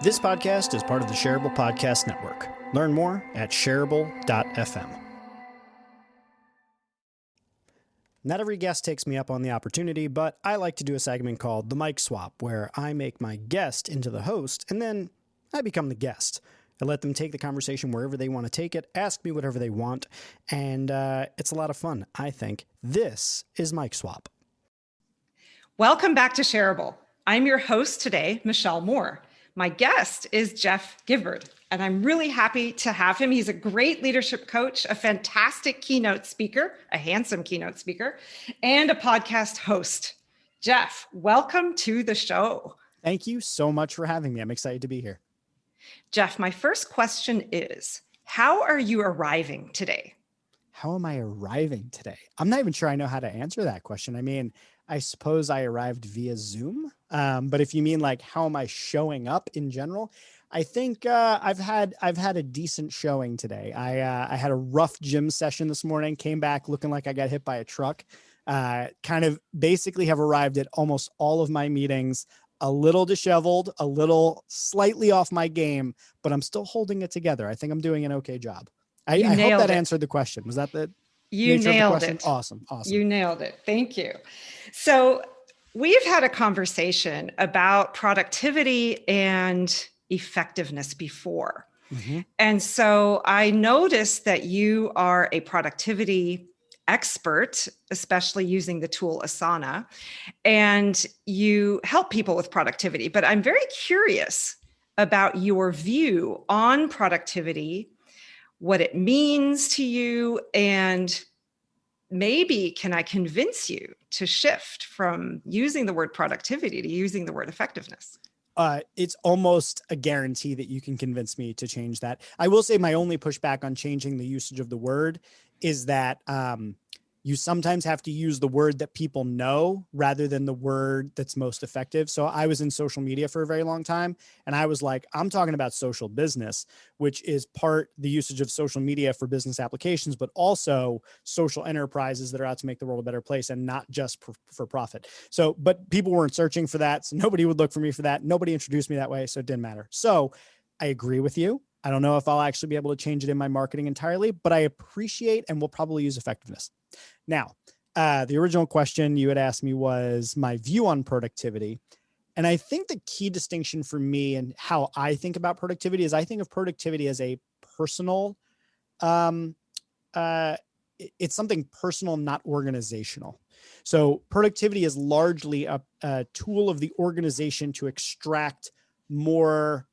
This podcast is part of the Shareable Podcast Network. Learn more at shareable.fm. Not every guest takes me up on the opportunity, but I like to do a segment called The Mic Swap, where I make my guest into the host, and then I become the guest. I let them take the conversation wherever they want to take it, ask me whatever they want, and it's a lot of fun, I think. This is Mic Swap. Welcome back to Shareable. I'm your host today, Michelle Moore. My guest is Jeff Gibbard, and I'm really happy to have him. He's a great leadership coach, a fantastic keynote speaker, a handsome keynote speaker, and a podcast host. Jeff, welcome to the show. Thank you so much for having me. I'm excited to be here. Jeff, my first question is, how are you arriving today? How am I arriving today? I'm not even sure I know how to answer that question. I mean, I suppose I arrived via Zoom. But if you mean like, how am I showing up in general? I think I've had a decent showing today. I had a rough gym session this morning, came back looking like I got hit by a truck, kind of basically have arrived at almost all of my meetings, a little disheveled, a little slightly off my game, but I'm still holding it together. I think I'm doing an okay job. I hope that answered the question. Was that the You nailed it. Awesome. You nailed it. Thank you. So we've had a conversation about productivity and effectiveness before. Mm-hmm. And so I noticed that you are a productivity expert, especially using the tool Asana, and you help people with productivity. But I'm very curious about your view on productivity, what it means to you, and maybe can I convince you to shift from using the word productivity to using the word effectiveness? It's almost a guarantee that you can convince me to change that. I will say my only pushback on changing the usage of the word is that you sometimes have to use the word that people know rather than the word that's most effective. So I was in social media for a very long time, and I was like, I'm talking about social business, which is part the usage of social media for business applications, but also social enterprises that are out to make the world a better place and not just for profit. So, but people weren't searching for that. So nobody would look for me for that. Nobody introduced me that way. So it didn't matter. So I agree with you. I don't know if I'll actually be able to change it in my marketing entirely, but I appreciate and will probably use effectiveness. Now, the original question you had asked me was my view on productivity. And I think the key distinction for me and how I think about productivity is I think of productivity as a personal, it's something personal, not organizational. So productivity is largely a tool of the organization to extract more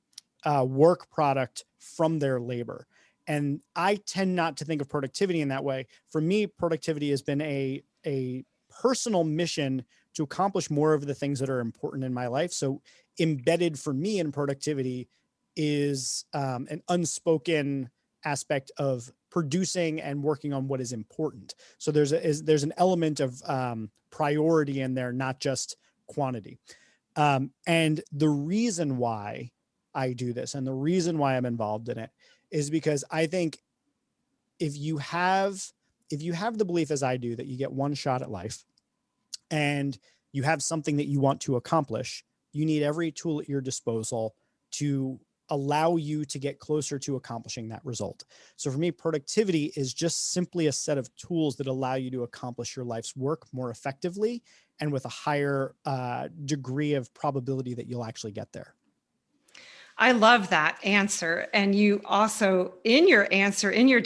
work product from their labor. And I tend not to think of productivity in that way. For me, productivity has been a personal mission to accomplish more of the things that are important in my life. So embedded for me in productivity is an unspoken aspect of producing and working on what is important. So there's an element of priority in there, not just quantity. And the reason why I do this and the reason why I'm involved in it is because I think if you have the belief as I do that you get one shot at life and you have something that you want to accomplish, you need every tool at your disposal to allow you to get closer to accomplishing that result. So for me, productivity is just simply a set of tools that allow you to accomplish your life's work more effectively and with a higher degree of probability that you'll actually get there. I love that answer. And you also, in your answer, in your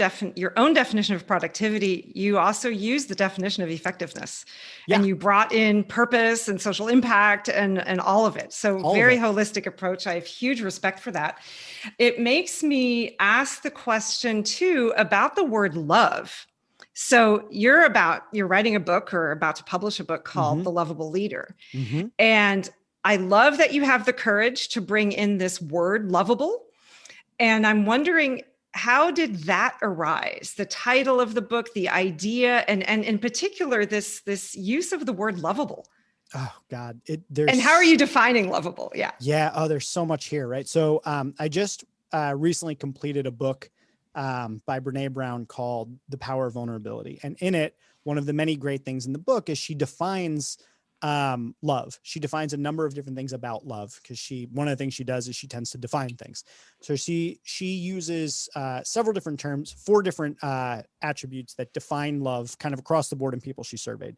own definition of productivity, you also use the definition of effectiveness. Yeah. And you brought in purpose and social impact and all of it. So very holistic approach. I have huge respect for that. It makes me ask the question too about the word love. So you're writing a book or about to publish a book called The Lovable Leader. Mm-hmm. And I love that you have the courage to bring in this word lovable. And I'm wondering, how did that arise? The title of the book, the idea, and in particular, this use of the word lovable. Oh God. And how are you defining lovable? Yeah. Yeah. Oh, there's so much here, right? So I just recently completed a book by Brené Brown called The Power of Vulnerability. And in it, one of the many great things in the book is she defines love. She defines a number of different things about love, because one of the things she does is she tends to define things. So she uses several different terms, 4 different attributes that define love kind of across the board in people she surveyed: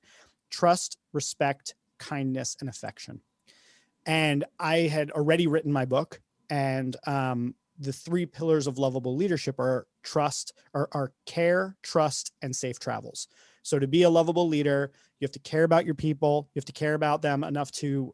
trust, respect, kindness, and affection. And I had already written my book, and the 3 pillars of lovable leadership are care, trust, and safe travels. So to be a lovable leader, you have to care about your people. You have to care about them enough to,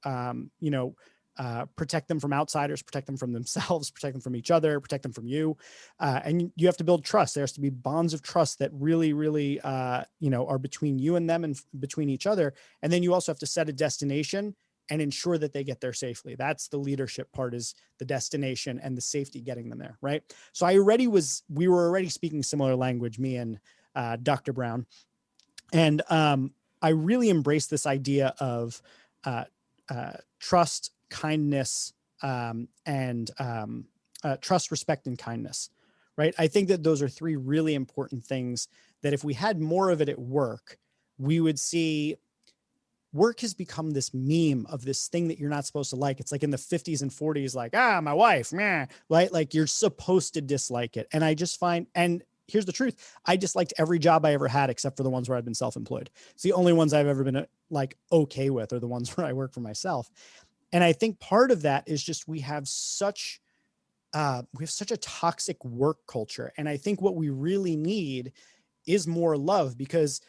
protect them from outsiders, protect them from themselves, protect them from each other, protect them from you. And you have to build trust. There has to be bonds of trust that really, really, are between you and them and between each other. And then you also have to set a destination and ensure that they get there safely. That's the leadership part, is the destination and the safety getting them there. Right. So we were already speaking similar language, me and Dr. Brown. And I really embraced this idea of trust, kindness, and trust, respect, and kindness. Right. I think that those are 3 really important things that if we had more of it at work, we would see. Work has become this meme of this thing that you're not supposed to like. It's like in the 50s and 40s, like, my wife, meh, right? Like you're supposed to dislike it. And I just find, and here's the truth, I disliked every job I ever had except for the ones where I've been self-employed. It's the only ones I've ever been like okay with are the ones where I work for myself. And I think part of that is just we have such a toxic work culture. And I think what we really need is more love, because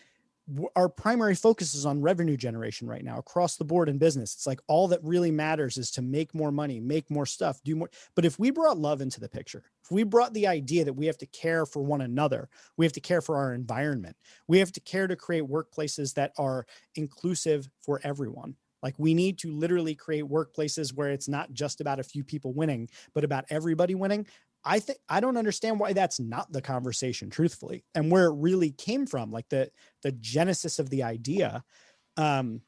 our primary focus is on revenue generation right now across the board in business. It's like all that really matters is to make more money, make more stuff, do more. But if we brought love into the picture, if we brought the idea that we have to care for one another, we have to care for our environment, we have to care to create workplaces that are inclusive for everyone. Like we need to literally create workplaces where it's not just about a few people winning, but about everybody winning. I don't understand why that's not the conversation, truthfully, and where it really came from, like the genesis of the idea. I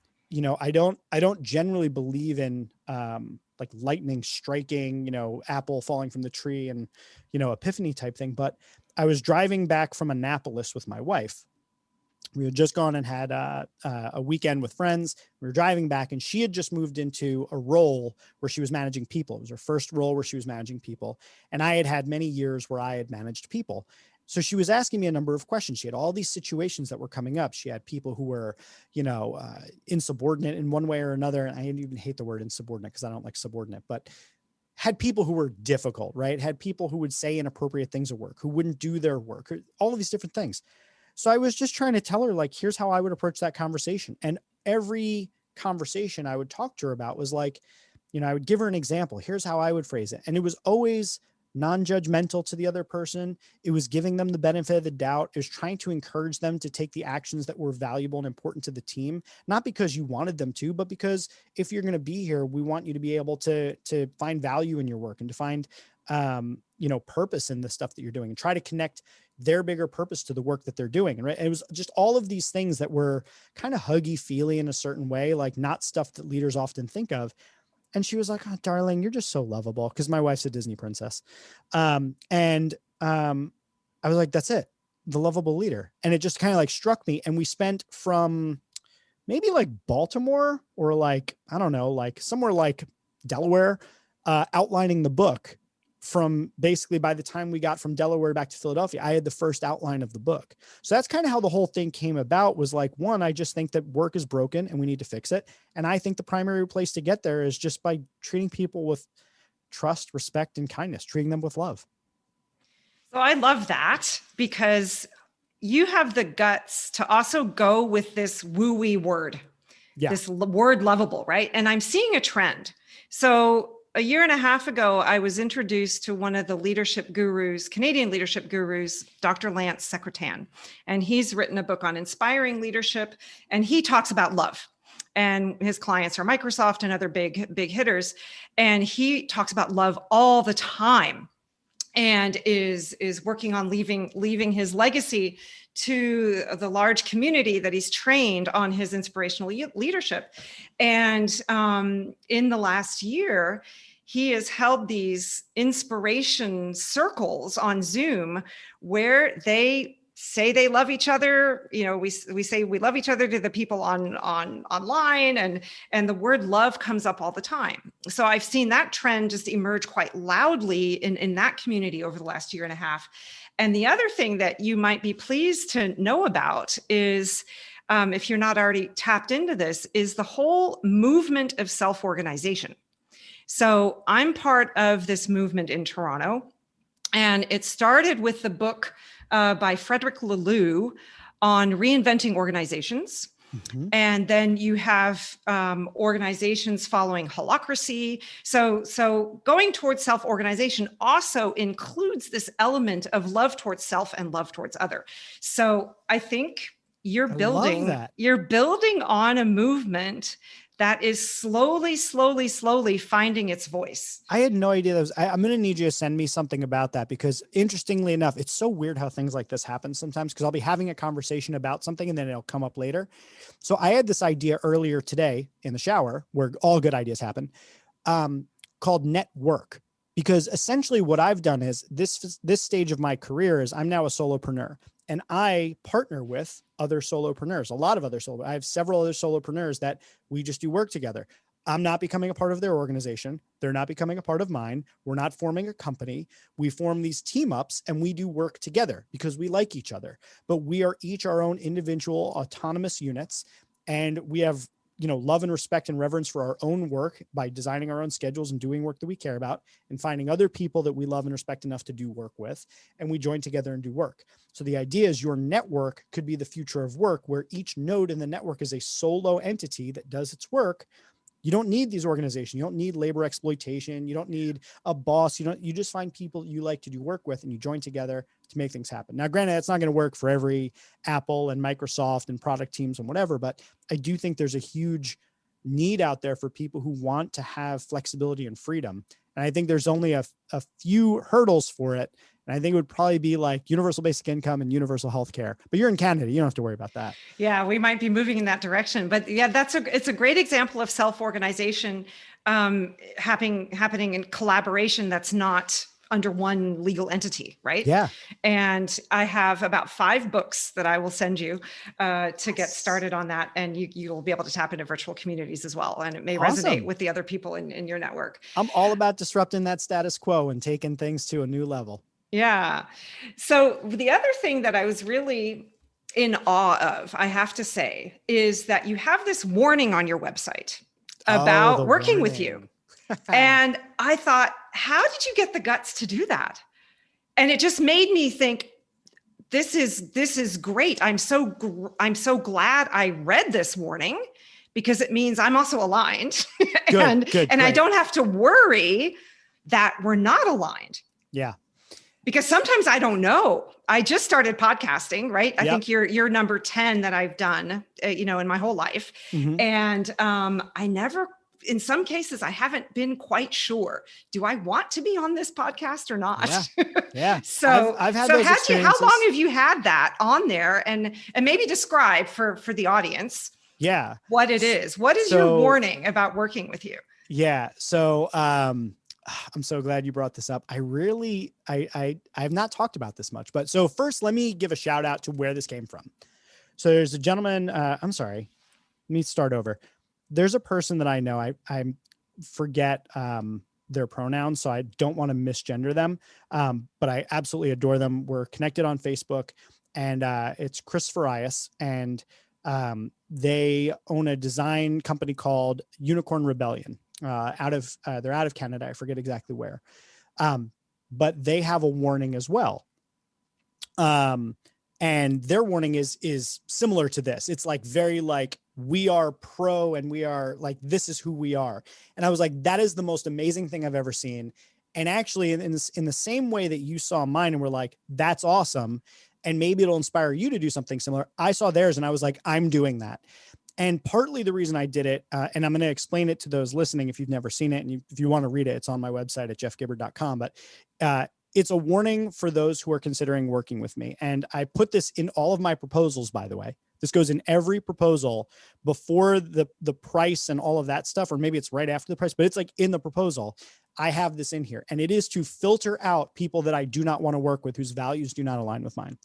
don't generally believe in like lightning striking, apple falling from the tree and, epiphany type thing. But I was driving back from Annapolis with my wife. We had just gone and had a weekend with friends. We were driving back, and she had just moved into a role where she was managing people. It was her first role where she was managing people. And I had had many years where I had managed people. So she was asking me a number of questions. She had all these situations that were coming up. She had people who were, insubordinate in one way or another. And I even hate the word insubordinate because I don't like subordinate, but had people who were difficult, right? Had people who would say inappropriate things at work, who wouldn't do their work, all of these different things. So I was just trying to tell her, like, here's how I would approach that conversation. And every conversation I would talk to her about was like, I would give her an example. Here's how I would phrase it. And it was always non-judgmental to the other person. It was giving them the benefit of the doubt. It was trying to encourage them to take the actions that were valuable and important to the team, not because you wanted them to, but because if you're going to be here, we want you to be able to find value in your work and to find, purpose in the stuff that you're doing, and try to connect their bigger purpose to the work that they're doing. Right. And it was just all of these things that were kind of huggy feely in a certain way, like not stuff that leaders often think of. And she was like, "Oh, darling, you're just so lovable." Cause my wife's a Disney princess. I was like, that's it, the lovable leader. And it just kind of like struck me. And we spent from maybe like Baltimore or like, I don't know, like somewhere like Delaware, outlining the book. From basically by the time we got from Delaware back to Philadelphia, I had the first outline of the book. So that's kind of how the whole thing came about. Was like, one, I just think that work is broken and we need to fix it. And I think the primary place to get there is just by treating people with trust, respect, and kindness, treating them with love. So I love that, because you have the guts to also go with this woo-wee word, this word lovable, right? And I'm seeing a trend. So a year and a half ago, I was introduced to one of the leadership gurus, Canadian leadership gurus, Dr. Lance Secretan. And he's written a book on inspiring leadership, and he talks about love. And his clients are Microsoft and other big hitters. And he talks about love all the time, and is working on leaving his legacy to the large community that he's trained on his inspirational leadership. And in the last year, he has held these inspiration circles on Zoom where they say they love each other. We say we love each other to the people on online, and the word love comes up all the time. So I've seen that trend just emerge quite loudly in that community over the last year and a half. And the other thing that you might be pleased to know about is, if you're not already tapped into this, is the whole movement of self-organization. So I'm part of this movement in Toronto, and it started with the book by Frederick Laloux on reinventing organizations. Mm-hmm. And then you have organizations following holacracy. So going towards self-organization also includes this element of love towards self and love towards other. So I think you're building on a movement that is slowly finding its voice. I had no idea that was, I'm going to need you to send me something about that, because interestingly enough, it's so weird how things like this happen sometimes, because I'll be having a conversation about something and then it'll come up later. So I had this idea earlier today in the shower, where all good ideas happen, called network. Because essentially what I've done is this stage of my career is I'm now a solopreneur. And I partner with other solopreneurs, I have several other solopreneurs that we just do work together. I'm not becoming a part of their organization. They're not becoming a part of mine. We're not forming a company. We form these team ups and we do work together because we like each other, but we are each our own individual autonomous units. And we have, love and respect and reverence for our own work by designing our own schedules and doing work that we care about, and finding other people that we love and respect enough to do work with. And we join together and do work. So the idea is your network could be the future of work, where each node in the network is a solo entity that does its work. You don't need these organizations. You don't need labor exploitation. You don't need a boss. You just find people you like to do work with and you join together to make things happen. Now, granted, it's not going to work for every Apple and Microsoft and product teams and whatever, but I do think there's a huge need out there for people who want to have flexibility and freedom. And I think there's only a few hurdles for it. And I think it would probably be like universal basic income and universal healthcare. But you're in Canada, you don't have to worry about that. Yeah, we might be moving in that direction. But yeah, it's a great example of self-organization happening in collaboration that's not under one legal entity, right? Yeah. And I have about 5 books that I will send you to get started on that. And you'll be able to tap into virtual communities as well. And it may resonate with the other people in your network. I'm all about disrupting that status quo and taking things to a new level. Yeah. So the other thing that I was really in awe of, I have to say, is that you have this warning on your website about working with you. And I thought, how did you get the guts to do that? And it just made me think, this is great. I'm so glad I read this warning, because it means I'm also aligned. and I don't have to worry that we're not aligned. Yeah. Because sometimes I don't know. I just started podcasting, right? I think you're number 10 that I've done, in my whole life. Mm-hmm. And I never, in some cases, I haven't been quite sure. Do I want to be on this podcast or not? Yeah. So I've had those experiences. How long have you had that on there? And maybe describe for the audience. Yeah. What it is. What is your warning about working with you? Yeah. So I'm so glad you brought this up. I have not talked about this much, but so first let me give a shout out to where this came from. So there's a gentleman, I'm sorry, let me start over. There's a person that I know, I forget their pronouns, so I don't want to misgender them. But I absolutely adore them. We're connected on Facebook, and it's Chris Farias, and they own a design company called Unicorn Rebellion. They're out of Canada. I forget exactly where. But they have a warning as well. And their warning is similar to this. It's like very like, we are pro and we are like, this is who we are. And I was like, that is the most amazing thing I've ever seen. And actually in the same way that you saw mine and were like, that's awesome, and maybe it'll inspire you to do something similar, I saw theirs and I was like, I'm doing that. And partly the reason I did it, and I'm going to explain it to those listening if you've never seen it, and if you want to read it, it's on my website at jeffgibbard.com. But it's a warning for those who are considering working with me. And I put this in all of my proposals, by the way. This goes in every proposal before the price and all of that stuff, or maybe it's right after the price, but it's like in the proposal. I have this in here, and it is to filter out people that I do not want to work with, whose values do not align with mine.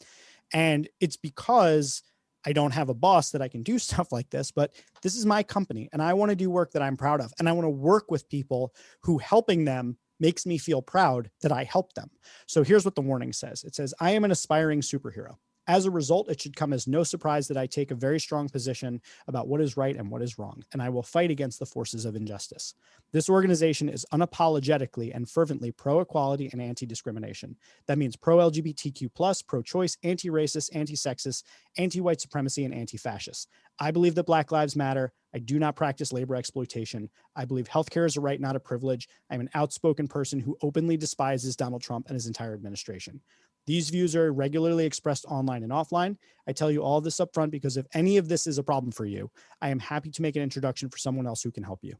And it's because I don't have a boss that I can do stuff like this, but this is my company and I want to do work that I'm proud of. And I want to work with people who helping them makes me feel proud that I helped them. So here's what the warning says. It says, I am an aspiring superhero. As a result, it should come as no surprise that I take a very strong position about what is right and what is wrong, and I will fight against the forces of injustice. This organization is unapologetically and fervently pro-equality and anti-discrimination. That means pro-LGBTQ+, pro-choice, anti-racist, anti-sexist, anti-white supremacy, and anti-fascist. I believe that Black Lives Matter. I do not practice labor exploitation. I believe healthcare is a right, not a privilege. I'm an outspoken person who openly despises Donald Trump and his entire administration. These views are regularly expressed online and offline. I tell you all this up front because if any of this is a problem for you, I am happy to make an introduction for someone else who can help you.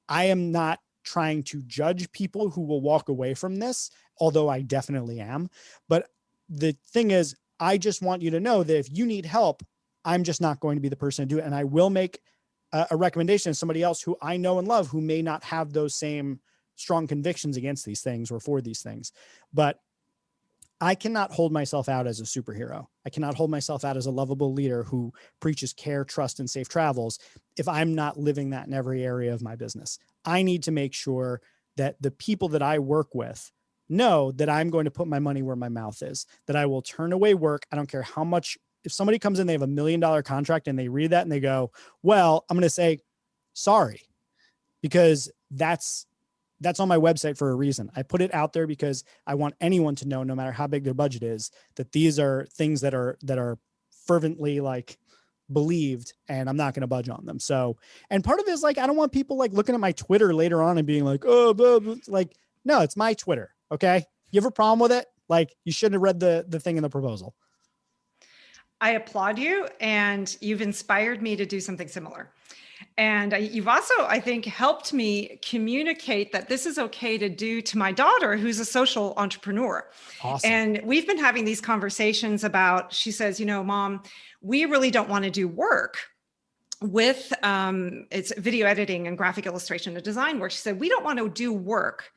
I am not trying to judge people who will walk away from this, although I definitely am. But the thing is, I just want you to know that if you need help, I'm just not going to be the person to do it. And I will make a recommendation to somebody else who I know and love who may not have those same strong convictions against these things or for these things. But I cannot hold myself out as a superhero. I cannot hold myself out as a lovable leader who preaches care, trust, and safe travels if I'm not living that in every area of my business. I need to make sure that the people that I work with know that I'm going to put my money where my mouth is, that I will turn away work. I don't care how much. If somebody comes in, they have $1 million contract and they read that and they go, well, I'm going to say, sorry, because that's on my website for a reason. I put it out there because I want anyone to know, no matter how big their budget is, that these are things that are fervently like believed, and I'm not going to budge on them. So, and part of it is like, I don't want people like looking at my Twitter later on and being like, oh, blah, blah. Like, no, it's my Twitter. Okay. You have a problem with it? Like, you shouldn't have read the thing in the proposal. I applaud you, and you've inspired me to do something similar. And you've also, I think, helped me communicate that this is okay to do to my daughter, who's a social entrepreneur. Awesome. And we've been having these conversations about, she says, you know, Mom, we really don't want to do work with it's video editing and graphic illustration and design work. She said, we don't want to do work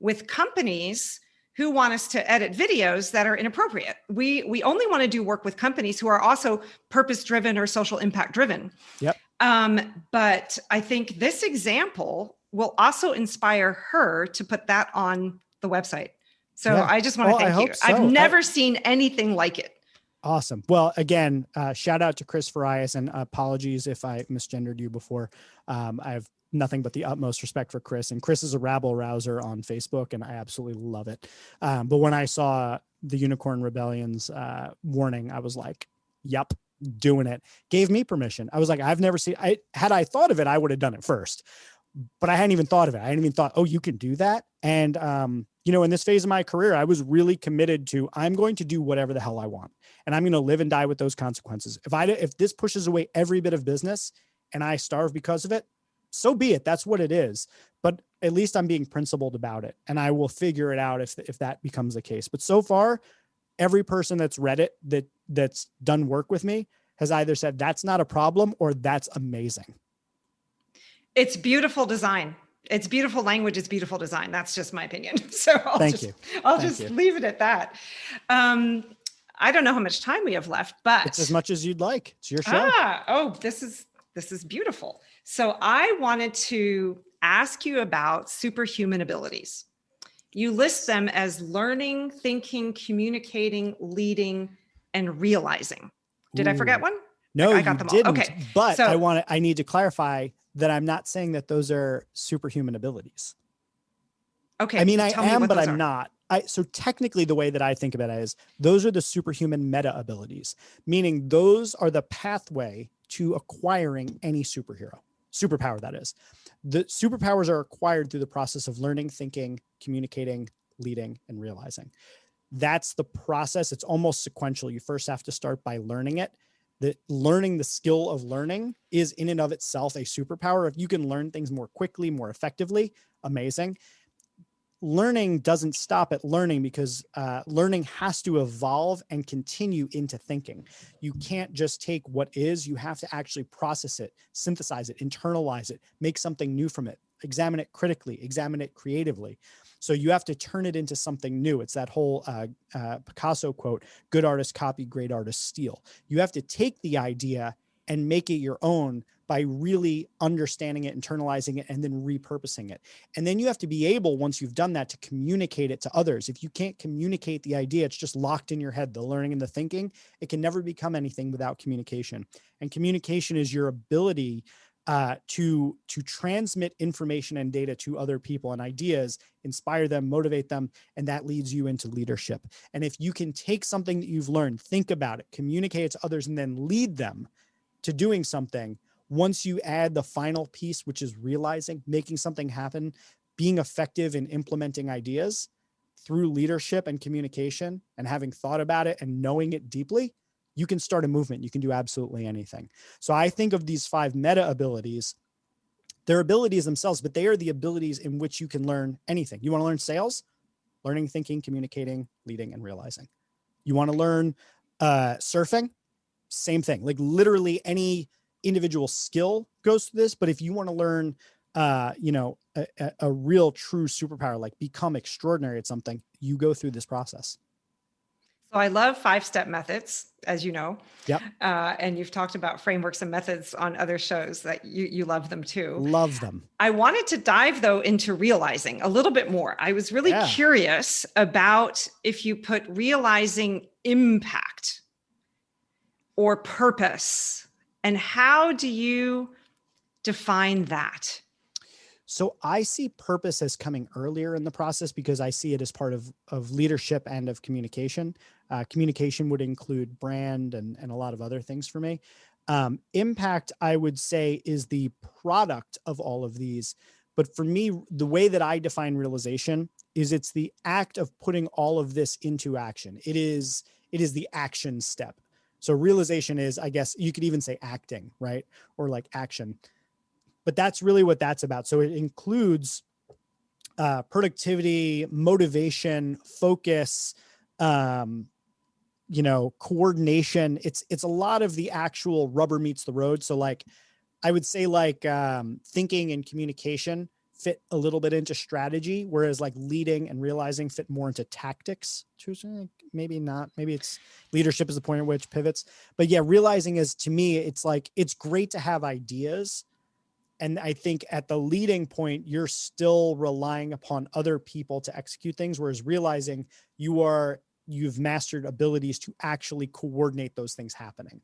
with companies who want us to edit videos that are inappropriate. We only want to do work with companies who are also purpose-driven or social impact-driven. Yep. But I think this example will also inspire her to put that on the website. So yeah. I just want to thank you. So. I've never seen anything like it. Awesome. Well, again, shout out to Chris Farias, and apologies if I misgendered you before. I have nothing but the utmost respect for Chris, and Chris is a rabble rouser on Facebook, and I absolutely love it. But when I saw the Unicorn Rebellion's warning, I was like, yep, doing it. Gave me permission. I was like, I've never seen, had I thought of it, I would have done it first, but I hadn't even thought of it. I hadn't even thought, oh, you can do that. And, you know, in this phase of my career, I was really committed to, I'm going to do whatever the hell I want, and I'm going to live and die with those consequences. If this pushes away every bit of business and I starve because of it, so be it. That's what it is. But at least I'm being principled about it, and I will figure it out if that becomes the case. But so far, every person that's read it, that's done work with me, has either said that's not a problem or that's amazing. It's beautiful design. It's beautiful language. It's beautiful design. That's just my opinion. So I'll just leave it at that. I don't know how much time we have left, but it's as much as you'd like. It's your show. This is beautiful. So I wanted to ask you about superhuman abilities. You list them as learning, thinking, communicating, leading, and realizing. Did I forget one? No, I got them all. Okay. But I need to clarify that I'm not saying that those are superhuman abilities. Okay. I mean, I am, but I'm not. So technically the way that I think about it is those are the superhuman meta abilities, meaning those are the pathway to acquiring any superpower, that is. The superpowers are acquired through the process of learning, thinking, communicating, leading, and realizing. That's the process. It's almost sequential. You first have to start by learning it. The skill of learning is in and of itself a superpower. If you can learn things more quickly, more effectively, amazing. Learning doesn't stop at learning, because learning has to evolve and continue into thinking. You can't just take what is, you have to actually process it, synthesize it, internalize it, make something new from it. examine it critically, examine it creatively. So you have to turn it into something new. It's that whole Picasso quote, good artists copy, great artists steal. You have to take the idea and make it your own by really understanding it, internalizing it, and then repurposing it. And then you have to be able, once you've done that, to communicate it to others. If you can't communicate the idea, it's just locked in your head, the learning and the thinking, it can never become anything without communication. And communication is your ability to transmit information and data to other people and ideas, inspire them, motivate them, and that leads you into leadership. And if you can take something that you've learned, think about it, communicate it to others, and then lead them to doing something, once you add the final piece, which is realizing, making something happen, being effective in implementing ideas through leadership and communication and having thought about it and knowing it deeply, you can start a movement. You can do absolutely anything. So I think of these 5 meta abilities, they're abilities themselves, but they are the abilities in which you can learn anything. You want to learn sales, learning, thinking, communicating, leading, and realizing. You want to learn surfing, same thing. Like literally any individual skill goes through this. But if you want to learn, a real true superpower, like become extraordinary at something, you go through this process. So I love 5-step methods, as you know. Yep. And you've talked about frameworks and methods on other shows that you love them too. Love them. I wanted to dive though into realizing a little bit more. I was really curious about if you put realizing impact or purpose, and how do you define that? So I see purpose as coming earlier in the process because I see it as part of leadership and of communication. Communication would include brand and a lot of other things for me. Impact, I would say, is the product of all of these. But for me, the way that I define realization is it's the act of putting all of this into action. It is the action step. So realization is, I guess you could even say acting, right? Or like action. But that's really what that's about. So it includes productivity, motivation, focus, coordination. It's a lot of the actual rubber meets the road. So like, I would say like thinking and communication fit a little bit into strategy, whereas like leading and realizing fit more into tactics. Maybe not. Maybe it's leadership is the point at which pivots. But yeah, realizing is, to me, it's like, it's great to have ideas. And I think at the leading point, you're still relying upon other people to execute things, whereas realizing you've mastered abilities to actually coordinate those things happening.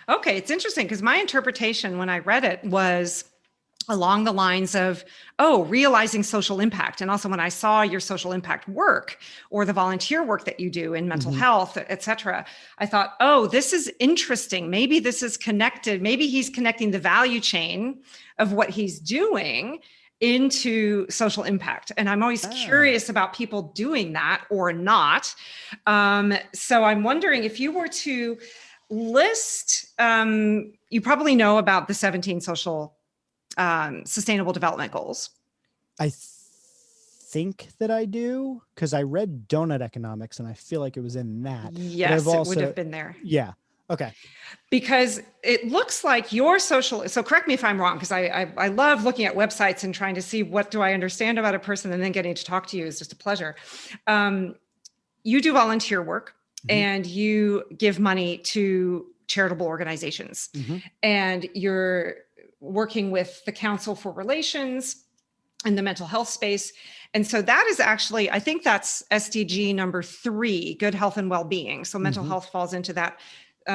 Okay, it's interesting because my interpretation when I read it was along the lines of, realizing social impact. And also when I saw your social impact work or the volunteer work that you do in mental health, et cetera, I thought, this is interesting. Maybe this is connected. Maybe he's connecting the value chain of what he's doing into social impact. And I'm always curious about people doing that or not. So I'm wondering if you were to list, you probably know about the 17 sustainable development goals. I think that I do, because I read Donut Economics and I feel like it was in that. Yes, it would have been there. Yeah. Okay. Because it looks like your social, so correct me if I'm wrong, because I love looking at websites and trying to see what do I understand about a person, and then getting to talk to you is just a pleasure. You do volunteer work and you give money to charitable organizations, and you're working with the Council for Relations in the mental health space. And so that is actually, I think that's SDG number 3, good health and well-being. So mental health falls into that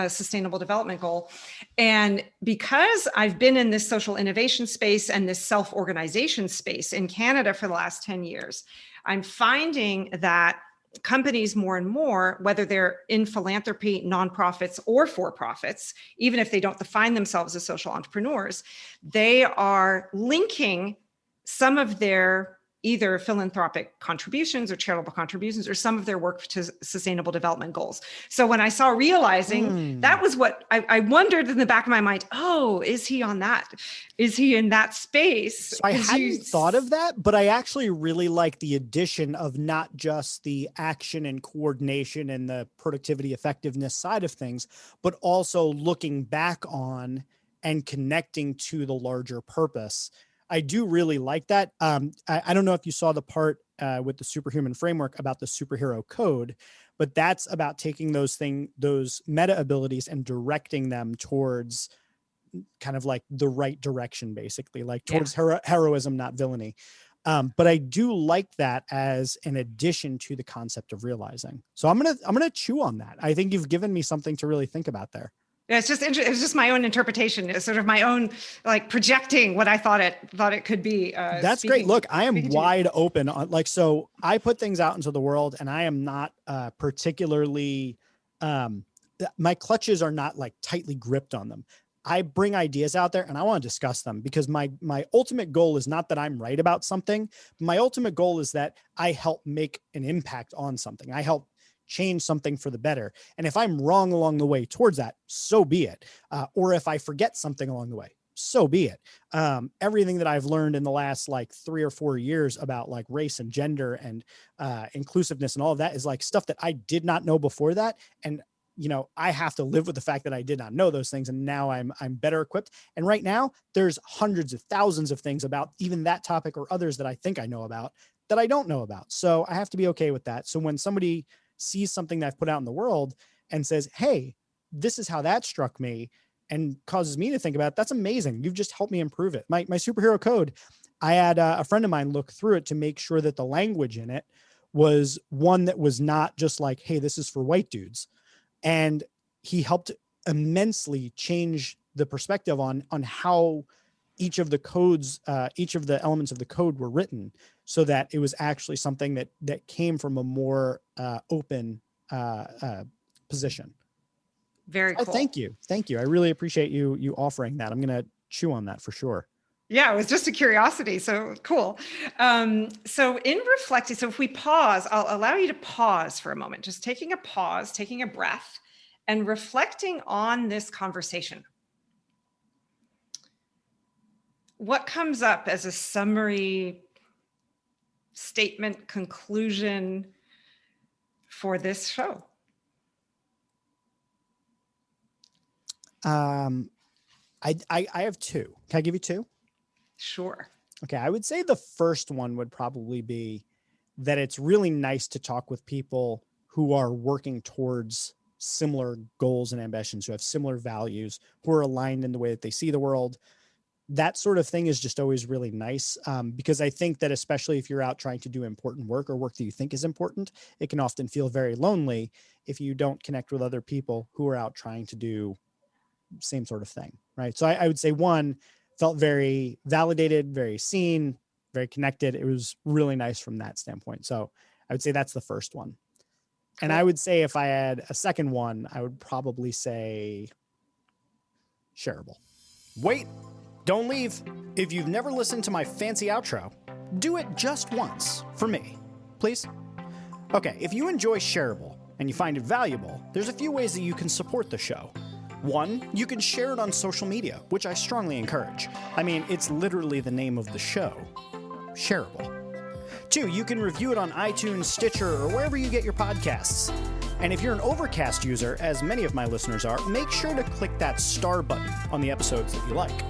sustainable development goal. And because I've been in this social innovation space and this self-organization space in Canada for the last 10 years, I'm finding that companies more and more, whether they're in philanthropy, nonprofits, or for-profits, even if they don't define themselves as social entrepreneurs, they are linking some of their either philanthropic contributions or charitable contributions or some of their work to sustainable development goals. So when I saw realizing, that was what I wondered in the back of my mind, is he on that? Is he in that space? So I hadn't thought of that, but I actually really like the addition of not just the action and coordination and the productivity effectiveness side of things, but also looking back on and connecting to the larger purpose. I do really like that. I don't know if you saw the part with the superhuman framework about the superhero code, but that's about taking those meta abilities and directing them towards kind of like the right direction, basically, like towards heroism, not villainy. But I do like that as an addition to the concept of realizing. So I'm gonna chew on that. I think you've given me something to really think about there. Yeah, it's just my own interpretation. It's sort of my own, like, projecting what I thought it could be. That's great. Look, I am wide open on, like, so I put things out into the world, and I am not particularly my clutches are not like tightly gripped on them. I bring ideas out there and I want to discuss them, because my ultimate goal is not that I'm right about something. My ultimate goal is that I help make an impact on something. I help change something for the better. And if I'm wrong along the way towards that, so be it. Or if I forget something along the way, so be it. Everything that I've learned in the last like 3 or 4 years about like race and gender and inclusiveness and all of that is like stuff that I did not know before that. And you know, I have to live with the fact that I did not know those things. And now I'm better equipped. And right now there's hundreds of thousands of things about even that topic or others that I think I know about that I don't know about. So I have to be okay with that. So when somebody sees something that I've put out in the world and says, hey, this is how that struck me, and causes me to think about it, that's amazing. You've just helped me improve it. My superhero code, I had a friend of mine look through it to make sure that the language in it was one that was not just like, hey, this is for white dudes. And he helped immensely change the perspective on how each of the codes, each of the elements of the code were written, so that it was actually something that came from a more open position. Very cool. Oh, thank you. I really appreciate you offering that. I'm going to chew on that for sure. Yeah, it was just a curiosity. So cool. So in reflecting, so if we pause, I'll allow you to pause for a moment, just taking a pause, taking a breath, and reflecting on this conversation. What comes up as a summary statement, conclusion for this show? I have two. Can I give you two? Sure. Okay. I would say the first one would probably be that it's really nice to talk with people who are working towards similar goals and ambitions, who have similar values, who are aligned in the way that they see the world. That sort of thing is just always really nice, because I think that especially if you're out trying to do important work or work that you think is important, it can often feel very lonely if you don't connect with other people who are out trying to do same sort of thing, right? So I would say one, felt very validated, very seen, very connected. It was really nice from that standpoint. So I would say that's the first one. Cool. And I would say if I had a second one, I would probably say shareable. Wait, don't leave. If you've never listened to my fancy outro, do it just once for me, please. Okay, if you enjoy Shareable and you find it valuable, there's a few ways that you can support the show. One, you can share it on social media, which I strongly encourage. I mean, it's literally the name of the show, Shareable. Two, you can review it on iTunes, Stitcher, or wherever you get your podcasts. And if you're an Overcast user, as many of my listeners are, make sure to click that star button on the episodes that you like.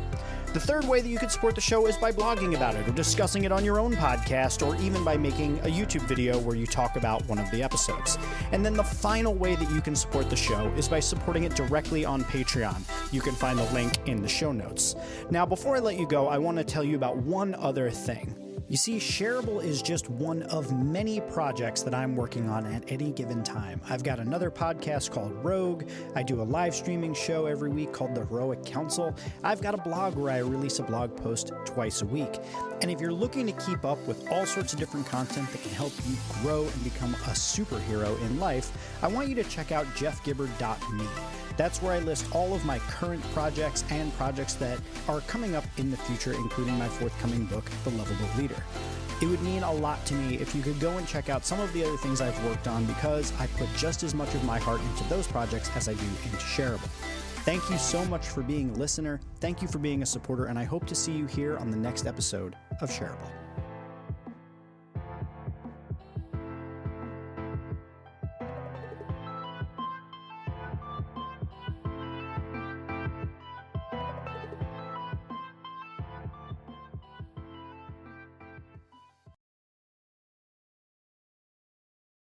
The third way that you could support the show is by blogging about it or discussing it on your own podcast, or even by making a YouTube video where you talk about one of the episodes. And then the final way that you can support the show is by supporting it directly on Patreon. You can find the link in the show notes. Now, before I let you go, I want to tell you about one other thing. You see, Shareable is just one of many projects that I'm working on at any given time. I've got another podcast called Rogue. I do a live streaming show every week called The Heroic Council. I've got a blog where I release a blog post twice a week. And if you're looking to keep up with all sorts of different content that can help you grow and become a superhero in life, I want you to check out jeffgibbard.me. That's where I list all of my current projects and projects that are coming up in the future, including my forthcoming book, The Lovable Leader. It would mean a lot to me if you could go and check out some of the other things I've worked on, because I put just as much of my heart into those projects as I do into Shareable. Thank you so much for being a listener. Thank you for being a supporter, and I hope to see you here on the next episode of Shareable.